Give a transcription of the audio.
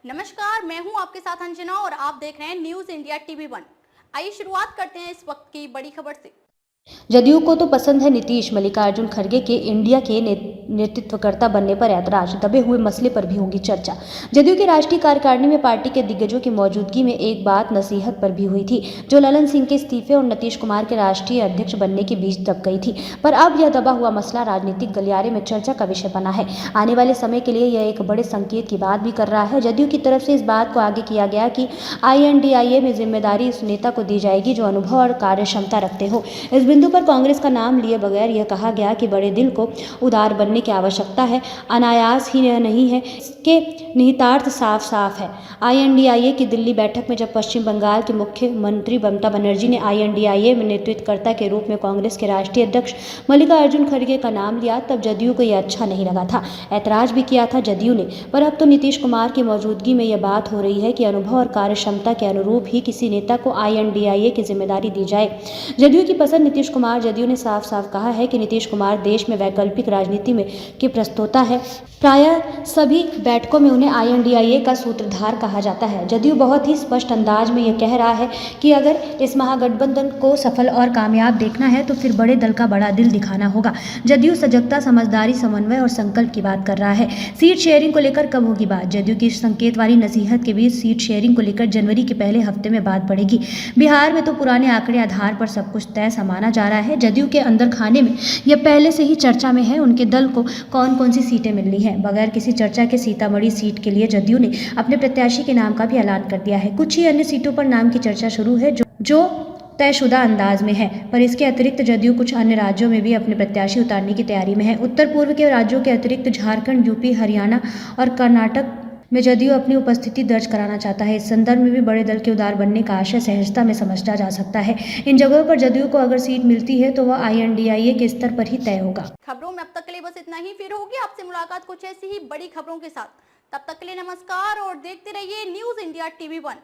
नमस्कार, मैं हूं आपके साथ अंजना और आप देख रहे हैं न्यूज इंडिया टीवी 1। आइए शुरुआत करते हैं इस वक्त की बड़ी खबर से। जदयू को तो पसंद है नीतीश, मल्लिकार्जुन खड़गे के इंडिया के नेतृत्वकर्ता बनने पर ऐतराज, दबे हुए मसले पर भी होगी चर्चा। जदयू की राष्ट्रीय कार्यकारिणी में पार्टी के दिग्गजों की मौजूदगी में एक बात नसीहत पर भी हुई थी, जो ललन सिंह के इस्तीफे और नीतीश कुमार के राष्ट्रीय अध्यक्ष बनने के बीच दब गई थी। पर अब यह दबा हुआ मसला राजनीतिक गलियारे में चर्चा का विषय बना है। आने वाले समय के लिए यह एक बड़े संकेत की बात भी कर रहा है। जदयू की तरफ से इस बात को आगे किया गया कि INDIA में जिम्मेदारी उस नेता को दी जाएगी जो अनुभव और कार्य क्षमता रखते हो। इस बिंदु पर कांग्रेस का नाम लिए बगैर यह कहा गया कि बड़े दिल को उदार बनने की आवश्यकता है, अनायास ही यह नहीं है, इसके निहितार्थ साफ साफ है। INDIA की दिल्ली बैठक में जब पश्चिम बंगाल के मुख्यमंत्री ममता बनर्जी ने INDIA में नेतृत्वकर्ता के रूप में कांग्रेस के राष्ट्रीय अध्यक्ष मल्लिकार्जुन खड़गे का नाम लिया, तब जदयू को यह अच्छा नहीं लगा था, ऐतराज भी किया था जदयू ने। पर अब तो नीतीश कुमार की मौजूदगी में यह बात हो रही है कि अनुभव और कार्य क्षमता के अनुरूप ही किसी नेता को INDIA की जिम्मेदारी दी जाए। जदयू की पसंद नीतीश कुमार। जदयू ने साफ साफ कहा है कि नीतीश कुमार देश में वैकल्पिक राजनीति में की प्रस्तोता है। प्रायः सभी बैठकों में उन्हें INDIA का सूत्रधार कहा जाता है। जदयू बहुत ही स्पष्ट अंदाज में यह कह रहा है कि अगर इस महागठबंधन को सफल और कामयाब देखना है तो फिर बड़े दल का बड़ा दिल दिखाना होगा। जदयू सजगता, समझदारी, समन्वय और संकल्प की बात कर रहा है। सीट शेयरिंग को लेकर कब होगी बात? जदयू की संकेत वाली नसीहत के बीच सीट शेयरिंग को लेकर जनवरी के पहले हफ्ते में बात बढ़ेगी। बिहार में तो पुराने आंकड़े आधार पर सब कुछ तय माना जा रहा है। जदयू के अंदर खाने में यह पहले से ही चर्चा में है, उनके दल को कौन कौन सी सीटें मिलनी है। बगैर किसी चर्चा के सीतामढ़ी सीट के लिए जदयू ने अपने प्रत्याशी के नाम का भी ऐलान कर दिया है। कुछ ही अन्य सीटों पर नाम की चर्चा शुरू है जो तयशुदा अंदाज में है। पर इसके अतिरिक्त जदयू कुछ अन्य राज्यों में भी अपने प्रत्याशी उतारने की तैयारी में है। उत्तर पूर्व के राज्यों के अतिरिक्त झारखंड, यूपी, हरियाणा और कर्नाटक में जदयू अपनी उपस्थिति दर्ज कराना चाहता है। इस संदर्भ में भी बड़े दल के उदार बनने का आशय सहजता में समझा जा सकता है। इन जगहों पर जदयू को अगर सीट मिलती है तो वह INDIA के स्तर पर ही तय होगा। खबरों में अब तक के लिए बस इतना ही। फिर होगी आपसे मुलाकात कुछ ऐसी ही बड़ी खबरों के साथ। तब तक के लिए नमस्कार और देखते रहिए न्यूज इंडिया टीवी 1।